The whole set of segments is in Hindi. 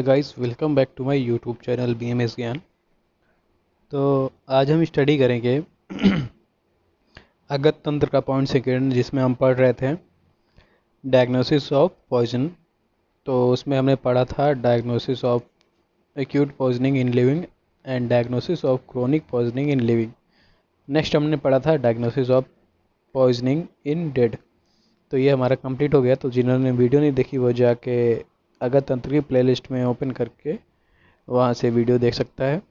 Hey guys, welcome back to my YouTube channel BMS Gyan. तो आज हम स्टडी करेंगे अगत तंत्र का पॉइंट सेकेंड, जिसमें हम पढ़ रहे थे डायग्नोसिस ऑफ पॉइजन। तो उसमें हमने पढ़ा था diagnosis of acute poisoning in living and diagnosis of chronic poisoning in living. Next हमने पढ़ा था diagnosis of poisoning in dead. तो ये हमारा कंप्लीट हो गया। तो जिन्होंने वीडियो नहीं देखी वो जाके अगत तंत्र की प्लेलिस्ट में ओपन करके वहाँ से वीडियो देख सकता है।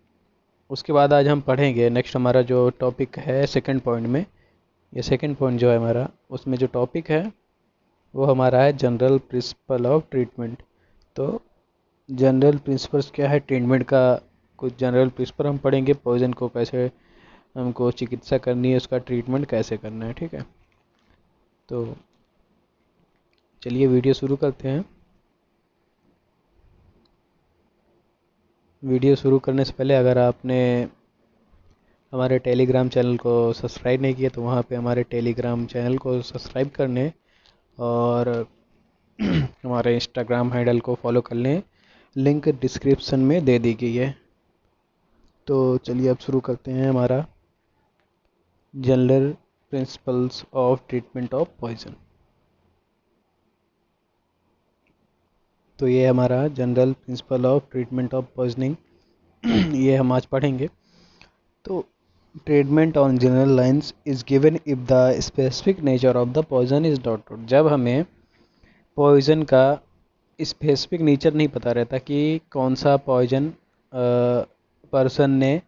उसके बाद आज हम पढ़ेंगे नेक्स्ट हमारा जो टॉपिक है सेकंड पॉइंट में। ये सेकंड पॉइंट जो है हमारा, उसमें जो टॉपिक है वो हमारा है जनरल प्रिंसिपल ऑफ ट्रीटमेंट। तो जनरल प्रिंसिपल्स क्या है ट्रीटमेंट का, कुछ जनरल प्रिंसिपल हम पढ़ेंगे। पॉइजन को कैसे हमको चिकित्सा करनी है, उसका ट्रीटमेंट कैसे करना है। ठीक है, तो चलिए वीडियो शुरू करते हैं। वीडियो शुरू करने से पहले अगर आपने हमारे टेलीग्राम चैनल को सब्सक्राइब नहीं किया तो वहाँ पे हमारे टेलीग्राम चैनल को सब्सक्राइब कर लें और हमारे इंस्टाग्राम हैंडल को फॉलो कर लें, लिंक डिस्क्रिप्शन में दे दी गई है। तो चलिए अब शुरू करते हैं हमारा general principles of treatment of poison. तो ये हमारा general principle of treatment of poisoning ये हम आज पढ़ेंगे। तो treatment on general lines is given if the specific nature of the poison is doubted. जब हमें पॉइजन का स्पेसिफिक नेचर नहीं पता रहता कि कौन सा पॉइजन पर्सन ने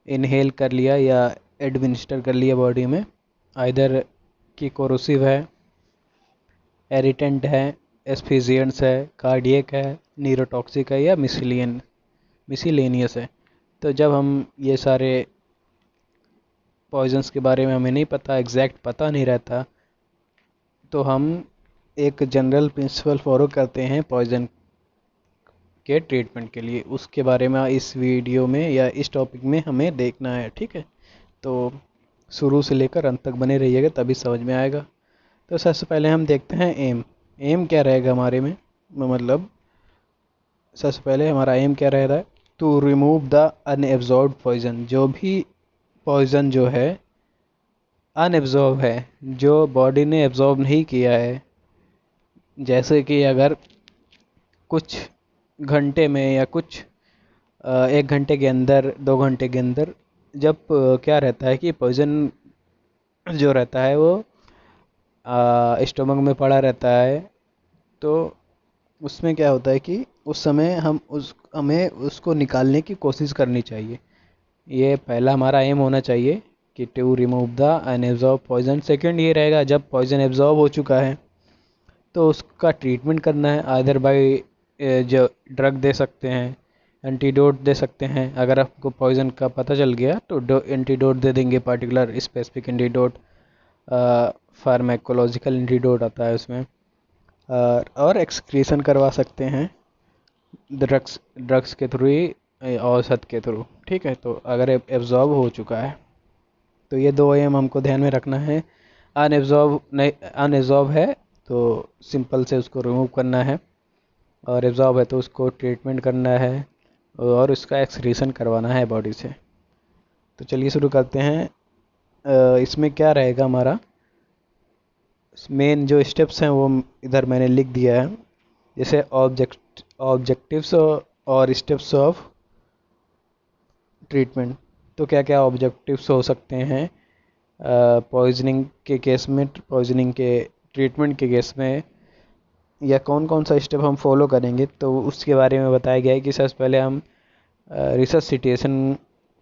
इनहेल कर लिया या एडमिनिस्टर कर लिया बॉडी में, आइदर कि कोरोसिव है, एरिटेंट है, एस्फिजिएंट्स है, कार्डियक है, न्यूरोटॉक्सिक है या मिसिलेनियस है। तो जब हम ये सारे पॉइजन्स के बारे में हमें नहीं पता, एग्जैक्ट पता नहीं रहता, तो हम एक जनरल प्रिंसिपल फॉलो करते हैं पॉइजन के ट्रीटमेंट के लिए। उसके बारे में इस वीडियो में या इस टॉपिक में हमें देखना है। ठीक है, तो शुरू से लेकर अंत तक बने रहिएगा, तभी समझ में आएगा। तो सबसे पहले हम देखते हैं एम क्या रहेगा हमारे में। मतलब सबसे पहले हमारा एम क्या रहेगा, to remove the unabsorbed poison. जो भी पॉइजन जो है अनएब्जॉर्ब है, जो बॉडी ने एब्जॉर्ब नहीं किया है, जैसे कि अगर कुछ घंटे में या कुछ 1 घंटे के अंदर, 2 घंटे के अंदर, जब क्या रहता है कि पॉइजन जो रहता है वो स्टमक में पड़ा रहता है, तो उसमें क्या होता है कि उस समय हमें उसको निकालने की कोशिश करनी चाहिए। ये पहला हमारा एम होना चाहिए कि to remove the unabsorb poison. Second ये रहेगा, जब पॉइजन एब्जॉर्ब हो चुका है तो उसका ट्रीटमेंट करना है, आइदर बाय जो ड्रग दे सकते हैं, एंटीडोट दे सकते हैं। अगर आपको पॉइजन का पता चल गया तो एंटीडोट दे देंगे, particular specific antidote, pharmacological antidote आता है उसमें। और एक्सक्रीशन करवा सकते हैं ड्रग्स के थ्रू ही, औषध के थ्रू। ठीक है, तो अगर एब्जॉर्ब हो चुका है तो ये 2 एम हमको ध्यान में रखना है। अनएब्जॉर्ब है तो सिंपल से उसको रिमूव करना है, और एब्जॉर्ब है तो उसको ट्रीटमेंट करना है और उसका एक्सक्रीशन करवाना है बॉडी से। तो चलिए शुरू करते हैं। इसमें क्या रहेगा हमारा, मेन जो स्टेप्स हैं वो इधर मैंने लिख दिया है, जैसे ऑब्जेक्टिव्स और स्टेप्स ऑफ ट्रीटमेंट। तो क्या क्या ऑब्जेक्टिव्स हो सकते हैं पॉइजनिंग के केस में, पॉइजनिंग के ट्रीटमेंट के केस में, या कौन कौन सा स्टेप हम फॉलो करेंगे, तो उसके बारे में बताया गया है कि सबसे पहले हम रिससिटेशन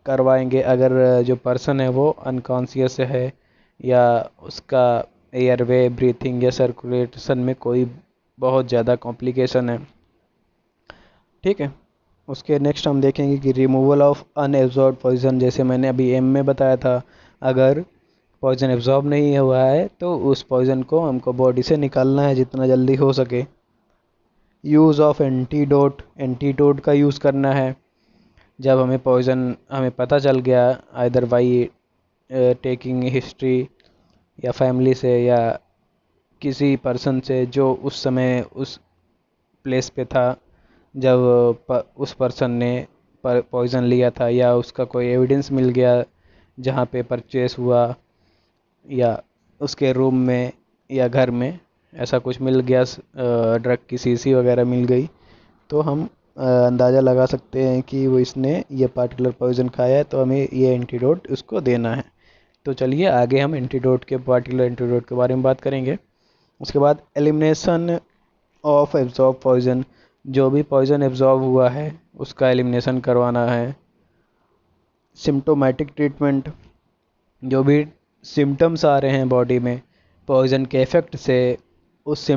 करवाएंगे अगर जो पर्सन है वो अनकॉन्शियस है या उसका एयरवे, ब्रीथिंग या सर्कुलेशन में कोई बहुत ज़्यादा कॉम्प्लिकेशन है। ठीक है, उसके नेक्स्ट हम देखेंगे कि रिमूवल ऑफ अनएब्जॉर्ब पॉइजन, जैसे मैंने अभी एम में बताया था, अगर पॉइजन एब्जॉर्ब नहीं हुआ है तो उस पॉइजन को हमको बॉडी से निकालना है जितना जल्दी हो सके। यूज़ ऑफ एंटीडोट का यूज़ करना है जब हमें पता चल गया, आइदर बाई टेकिंग हिस्ट्री या फैमिली से या किसी पर्सन से जो उस समय उस प्लेस पे था, जब उस पर्सन ने पॉइज़न लिया था या उसका कोई एविडेंस मिल गया जहाँ पे परचेस हुआ, या उसके रूम में या घर में ऐसा कुछ मिल गया, ड्रग की शीशी वगैरह मिल गई, तो हम अंदाज़ा लगा सकते हैं कि वो इसने ये पार्टिकुलर पॉइज़न खाया है, तो हमें ये एंटीडोट उसको देना है। तो चलिए आगे हम पार्टिकुलर एंटीडोट के बारे में बात करेंगे। उसके बाद एलिमिनेशन ऑफ एब्जॉर्ब पॉइज़न, जो भी पॉइज़न एब्जॉर्ब हुआ है उसका एलिमिनेशन करवाना है। सिम्टोमेटिक ट्रीटमेंट, जो भी सिम्टम्स आ रहे हैं बॉडी में पॉइज़न के इफ़ेक्ट से, उस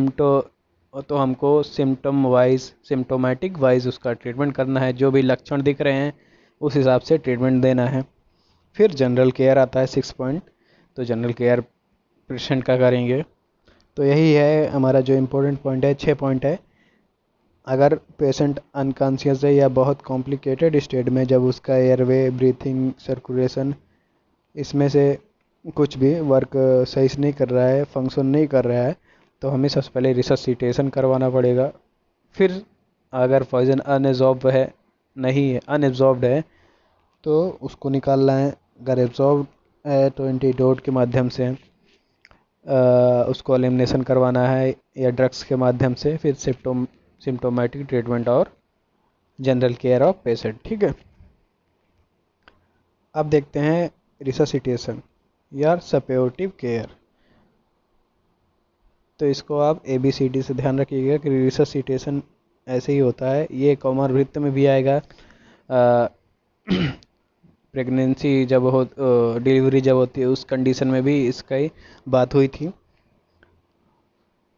तो हमको सिम्टोमेटिक वाइज उसका ट्रीटमेंट करना है। जो भी लक्षण दिख रहे हैं उस हिसाब से ट्रीटमेंट देना है। फिर जनरल केयर आता है 6 पॉइंट, तो जनरल केयर पेशेंट का करेंगे। तो यही है हमारा जो इम्पोर्टेंट पॉइंट है, 6 पॉइंट है। अगर पेशेंट अनकॉन्शियस है या बहुत कॉम्प्लिकेटेड स्टेट में, जब उसका एयरवे, ब्रीथिंग, सर्कुलेशन इसमें से कुछ भी वर्क सही से नहीं कर रहा है, फंक्शन नहीं कर रहा है, तो हमें सबसे पहले रिससिटेशन करवाना पड़ेगा। फिर अगर पॉइजन अनएब्जॉर्ब्ड है तो उसको निकालना है। अगर एब्जॉर्ब है तो एंटीडोट के माध्यम से उसको एलिमिनेशन करवाना है या ड्रग्स के माध्यम से। फिर सिम्टोमेटिक ट्रीटमेंट और जनरल केयर ऑफ पेशेंट। ठीक है, अब देखते हैं रिससिटेशन या सपोर्टिव केयर। तो इसको आप ABCD से ध्यान रखिएगा कि रिससिटेशन ऐसे ही होता है। ये कॉमरवृत्त में भी आएगा। प्रेगनेंसी जब हो डिलीवरी जब होती है उस कंडीशन में भी इसका ही बात हुई थी।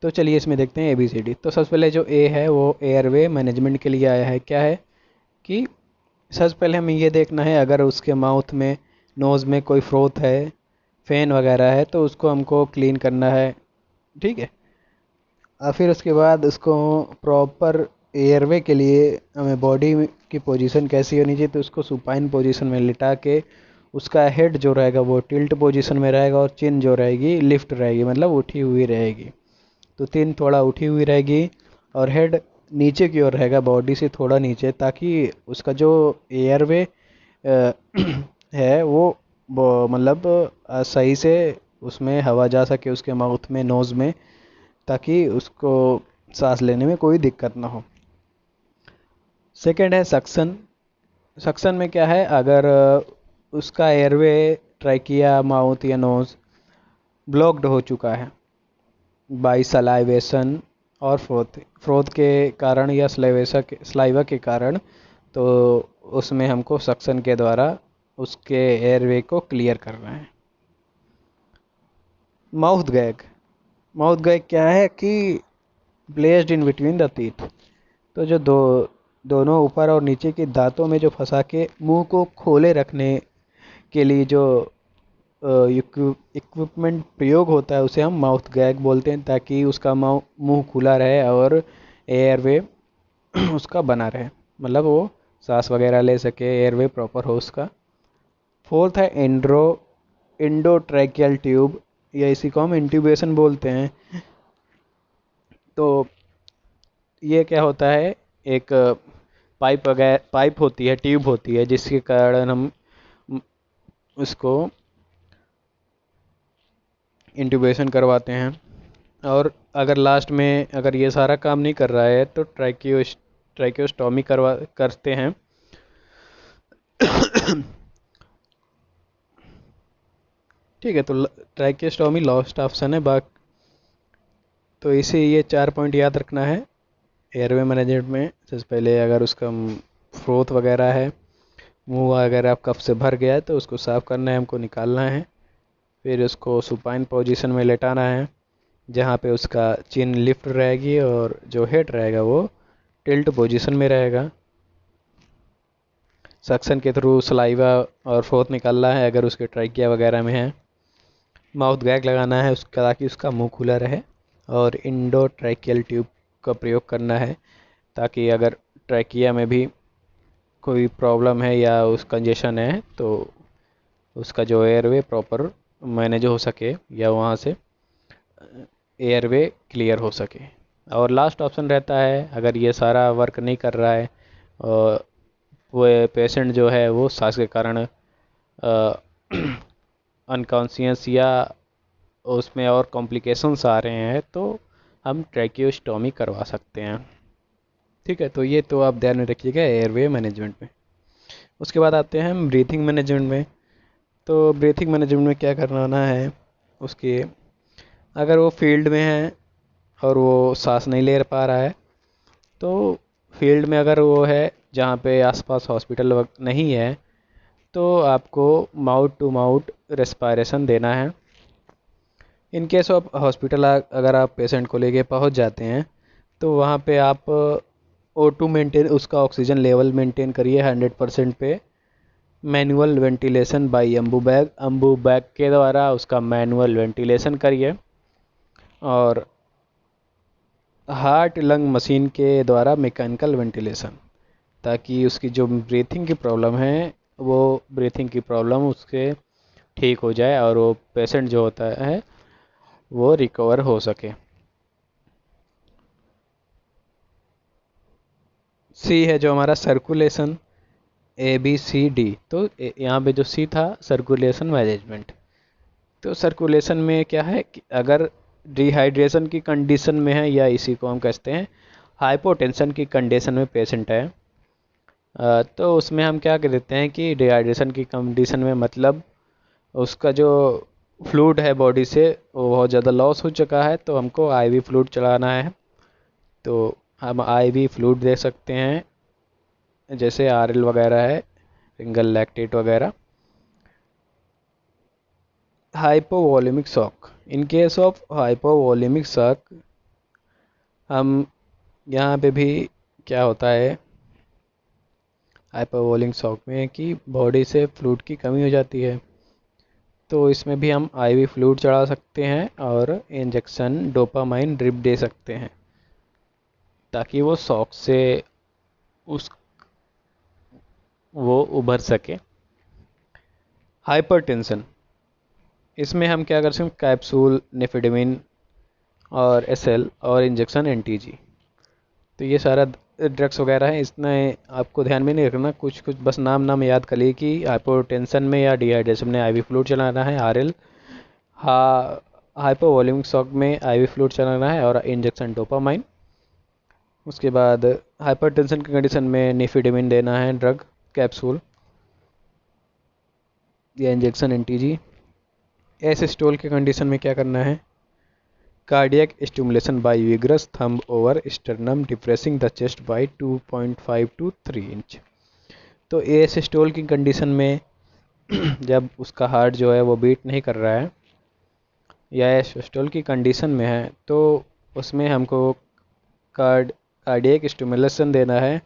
तो चलिए इसमें देखते हैं ABCD। तो सबसे पहले जो A है वो एयरवे मैनेजमेंट के लिए आया है। क्या है कि सबसे पहले हमें ये देखना है, अगर उसके माउथ में, नोज़ में कोई फ्रोथ है, फैन वगैरह है, तो उसको हमको क्लीन करना है। ठीक है, और फिर उसके बाद उसको प्रॉपर एयरवे के लिए हमें बॉडी की पोजीशन कैसी होनी चाहिए, तो उसको सुपाइन पोजीशन में लिटा के उसका हेड जो रहेगा वो टिल्ट पोजीशन में रहेगा और चिन जो रहेगी लिफ्ट रहेगी, मतलब उठी हुई रहेगी। तो चिन थोड़ा उठी हुई रहेगी और हेड नीचे की ओर रहेगा, बॉडी से थोड़ा नीचे, ताकि उसका जो एयरवे है वो मतलब सही से उसमें हवा जा सके उसके माउथ में, नोज़ में, ताकि उसको सांस लेने में कोई दिक्कत ना हो। सेकंड है सक्शन। सक्शन में क्या है, अगर उसका एयरवे, ट्रैकिया, माउथ या नोज़ ब्लॉक्ड हो चुका है बाई सलाइवेशन और फ्रोथ के कारण या सलाइवा के कारण, तो उसमें हमको सक्शन के द्वारा उसके एयरवे को क्लियर करना है। Mouth gag. माउथ गैग क्या है कि placed in between the teeth, तो जो दोनों ऊपर और नीचे के दांतों में जो फंसा के मुंह को खोले रखने के लिए जो इक्विपमेंट प्रयोग होता है उसे हम माउथ गैग बोलते हैं, ताकि उसका मुंह खुला रहे और एयरवे उसका बना रहे, मतलब वो सांस वगैरह ले सके, एयरवे प्रॉपर हो उसका। फोर्थ है एंडोट्रैकियल ट्यूब, या इसी को हम इंट्यूबेशन बोलते हैं। तो ये क्या होता है, एक पाइप होती है, ट्यूब होती है, जिसके कारण हम उसको इंट्यूबेशन करवाते हैं। और अगर लास्ट में अगर ये सारा काम नहीं कर रहा है तो ट्रैकियोस्टॉमी करते हैं। ठीक है, तो ट्रैकियोस्टॉमी लास्ट ऑप्शन है। तो इसे ये 4 पॉइंट याद रखना है एयरवे मैनेजमेंट में। सबसे पहले अगर उसका फ्रोथ वगैरह है, मुंह वगैरह कफ से भर गया है, तो उसको साफ़ करना है, हमको निकालना है। फिर उसको सुपाइन पोजीशन में लेटाना है, जहाँ पे उसका चिन लिफ्ट रहेगी और जो हेड रहेगा वो टिल्ट पोजीशन में रहेगा। सक्शन के थ्रू सलाइवा और फ्रोथ निकालना है अगर उसके ट्रैकिया वगैरह में है। माउथ गैग लगाना है उसका, ताकि उसका मुंह खुला रहे। और इंडोट्रैकियल ट्यूब का प्रयोग करना है, ताकि अगर ट्रैकिया में भी कोई प्रॉब्लम है या उस कंजेशन है तो उसका जो एयरवे प्रॉपर मैनेज हो सके या वहाँ से एयरवे क्लियर हो सके। और लास्ट ऑप्शन रहता है, अगर ये सारा वर्क नहीं कर रहा है और वो पेशेंट जो है वो सांस के कारण अनकॉन्शियस या उसमें और कॉम्प्लिकेशंस आ रहे हैं, तो हम ट्रैकियोस्टोमी करवा सकते हैं। ठीक है, तो ये तो आप ध्यान में रखिएगा एयरवे मैनेजमेंट में। उसके बाद आते हैं हम ब्रीथिंग मैनेजमेंट में। तो ब्रीथिंग मैनेजमेंट में क्या करना है उसके, अगर वो फील्ड में है और वो सांस नहीं ले पा रहा है, तो फील्ड में अगर वो है जहाँ पे आसपास हॉस्पिटल नहीं है, तो आपको माउथ टू माउथ रेस्पिरेशन देना है। इन केस ऑफ हॉस्पिटल अगर आप पेशेंट को लेके पहुंच जाते हैं, तो वहाँ पे आप O2 मेंटेन, उसका ऑक्सीजन लेवल मेंटेन करिए 100% पे। Manual ventilation by Ambu bag के द्वारा उसका मैनुअल वेंटिलेशन करिए, और हार्ट लंग मशीन के द्वारा मैकेनिकल वेंटिलेशन, ताकि उसकी जो ब्रीथिंग की प्रॉब्लम है वो ब्रीथिंग की प्रॉब्लम उसके ठीक हो जाए और वो पेशेंट जो होता है वो रिकवर हो सके। सी है जो हमारा सर्कुलेशन, ABCD। तो यहाँ पे जो सी था सर्कुलेशन मैनेजमेंट। तो सर्कुलेशन में क्या है कि अगर डिहाइड्रेशन की कंडीशन में है, या इसी को हम कहते हैं हाइपोटेंशन की कंडीशन में पेशेंट है, तो उसमें हम क्या कर देते हैं कि डिहाइड्रेशन की कंडीशन में मतलब उसका जो फ्लूइड है बॉडी से वो बहुत ज़्यादा लॉस हो चुका है, तो हमको IV फ्लूइड चलाना है। तो हम IV फ्लूइड दे सकते हैं, जैसे RL वगैरह है, रिंगल लैक्टेट वगैरह। Hypovolaemic shock, in case of hypovolaemic shock हम यहाँ पे भी क्या होता है हाइपोवॉल्यूमिक शॉक में कि बॉडी से फ्लूइड की कमी हो जाती है, तो इसमें भी हम IV फ्लूइड चढ़ा सकते हैं और इंजेक्शन डोपामाइन ड्रिप दे सकते हैं, ताकि वो शॉक से उस वो उभर सके। हाइपरटेंशन, इसमें हम क्या कर सकते हैं, कैप्सूल निफेडेमिन और SL और इंजेक्शन NTG। तो ये सारा ड्रग्स वगैरह है, इसमें आपको ध्यान में नहीं रखना, कुछ कुछ बस नाम नाम याद कर लिए कि हाइपोटेंशन में या डिहाइड्रेशन में IV फ्लूइड चलाना है RL, हा हाइपोवॉल्यूमिक शॉक में IV फ्लूइड चलाना है और इंजेक्शन डोपामाइन। उसके बाद हाइपरटेंशन की कंडीशन में निफेडेमिन देना है ड्रग कैप्सूल या इंजेक्शन NTG। एसिस्टोल के कंडीशन में क्या करना है, cardiac stimulation by vigorous thumb over sternum depressing the chest by 2.5 to 3 inch. तो एसिस्टोल की कंडीशन में जब उसका हार्ट जो है वो बीट नहीं कर रहा है या एसिस्टोल की कंडीशन में है, तो उसमें हमको कार्डियक स्टिमुलेशन देना है।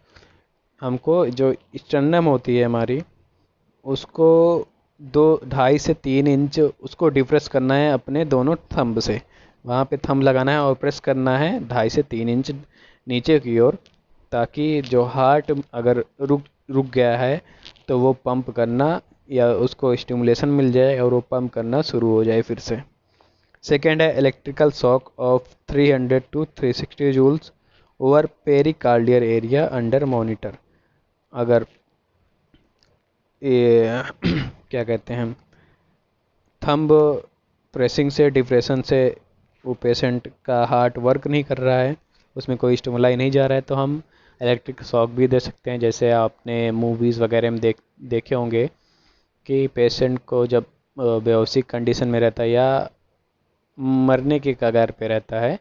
हमको जो स्टर्नम होती है हमारी, उसको 2.5 से 3 इंच उसको डिप्रेस करना है अपने दोनों थंब से, वहाँ पे थंब लगाना है और प्रेस करना है 2.5 से 3 इंच नीचे की ओर, ताकि जो हार्ट अगर रुक रुक गया है तो वो पंप करना या उसको स्टिमुलेशन मिल जाए और वो पंप करना शुरू हो जाए फिर से। सेकेंड है electrical shock of 300 to 360 joules over pericardial area under monitor. अगर ये क्या कहते हैं, थंब प्रेसिंग से डिप्रेशन से वो पेशेंट का हार्ट वर्क नहीं कर रहा है, उसमें कोई स्टिमुलाई नहीं जा रहा है, तो हम इलेक्ट्रिक शॉक भी दे सकते हैं। जैसे आपने मूवीज़ वगैरह में देखे होंगे कि पेशेंट को जब बेहोशी कंडीशन में रहता है या मरने के कगार पे रहता है,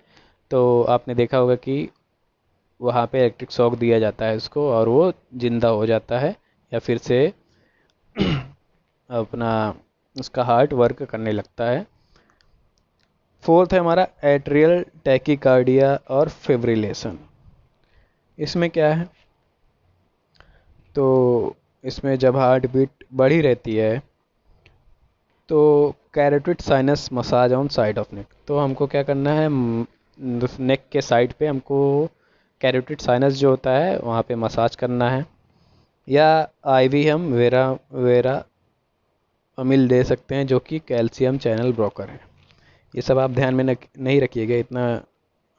तो आपने देखा होगा कि वहाँ पे इलेक्ट्रिक शॉक दिया जाता है उसको और वो जिंदा हो जाता है या फिर से अपना उसका हार्ट वर्क करने लगता है। फोर्थ है हमारा एट्रियल टैकीकार्डिया और फिब्रिलेशन। इसमें क्या है, तो इसमें जब हार्ट बीट बढ़ी रहती है तो carotid sinus massage on side of neck, तो हमको क्या करना है, नेक के साइड पे हमको कैरोटिड साइनस जो होता है वहाँ पे मसाज करना है, या IV हम वेरा वेरा अमिल दे सकते हैं जो कि कैल्शियम चैनल ब्रोकर है। ये सब आप ध्यान में नहीं रखिएगा, इतना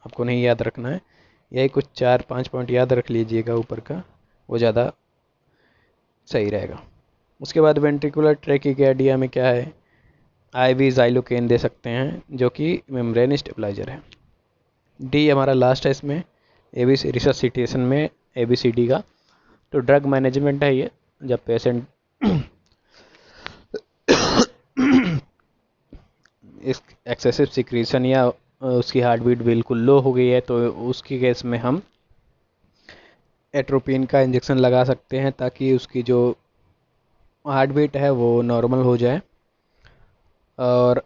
आपको नहीं याद रखना है, यही कुछ 4-5 पॉइंट याद रख लीजिएगा ऊपर का, वो ज़्यादा सही रहेगा। उसके बाद वेंट्रिकुलर ट्रैकिकार्डिया में क्या है, आईवी ज़ाइलोकेन दे सकते हैं जो कि मेम्ब्रेन स्टेबलाइजर है। डी हमारा लास्ट है इसमें, एबी रिससिटेशन में ABCD का, तो ड्रग मैनेजमेंट है ये, जब पेशेंट इस एक्सेसिव सिक्रीशन या उसकी हार्ट बीट बिल्कुल लो हो गई है तो उसकी केस में हम एट्रोपिन का इंजेक्शन लगा सकते हैं ताकि उसकी जो हार्ट बीट है वो नॉर्मल हो जाए। और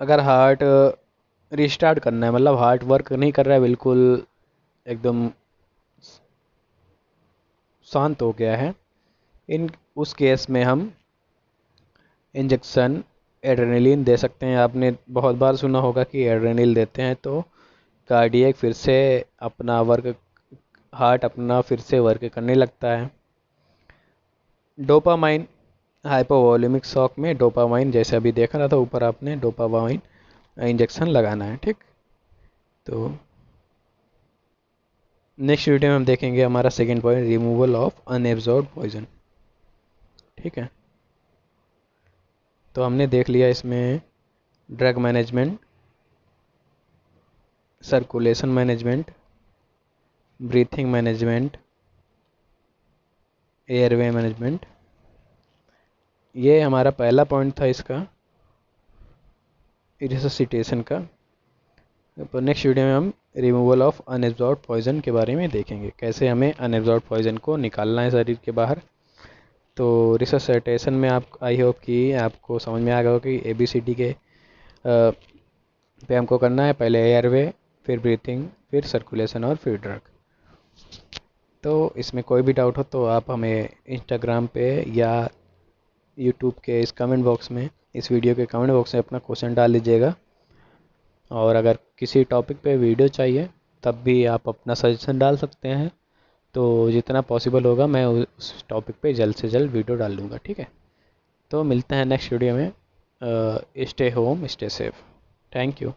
अगर हार्ट रिस्टार्ट करना है, मतलब हार्ट वर्क नहीं कर रहा है, बिल्कुल एकदम शांत हो गया है, उस केस में हम इंजेक्शन एड्रेनलिन दे सकते हैं। आपने बहुत बार सुना होगा कि एड्रेनलिन देते हैं तो कार्डियक फिर से अपना वर्क, हार्ट अपना फिर से वर्क करने लगता है। डोपामाइन, हाइपोवॉल्यूमिक शॉक में डोपामाइन, जैसे अभी देखा रहा था ऊपर आपने, डोपामाइन इंजेक्शन लगाना है, ठीक। तो नेक्स्ट वीडियो में हम देखेंगे हमारा second point, removal of unabsorbed poison, ठीक है। तो हमने देख लिया इसमें drug management, circulation management, breathing management, airway management. ये हमारा पहला पॉइंट था इसका, रिससिटेशन का। तो नेक्स्ट वीडियो में हम रिमूवल ऑफ अनएब्जॉर्ब्ड पॉइजन के बारे में देखेंगे, कैसे हमें अनएब्जॉर्ब्ड पॉइजन को निकालना है शरीर के बाहर। तो रिससिटेशन में आप, आई होप कि आपको समझ में आ गया हो कि ABCD के पे हमको करना है, पहले एयरवे, फिर ब्रीथिंग, फिर सर्कुलेशन और फिर ड्रग। तो इसमें कोई भी डाउट हो तो आप हमें इंस्टाग्राम पे या यूट्यूब के इस कमेंट बॉक्स में, इस वीडियो के कमेंट बॉक्स में अपना क्वेश्चन डाल दीजिएगा। और अगर किसी टॉपिक पे वीडियो चाहिए तब भी आप अपना सजेशन डाल सकते हैं, तो जितना पॉसिबल होगा मैं उस टॉपिक पे जल्द से जल्द वीडियो डाल दूँगा, ठीक है। तो मिलते हैं नेक्स्ट वीडियो में। Stay home, stay safe, thank you.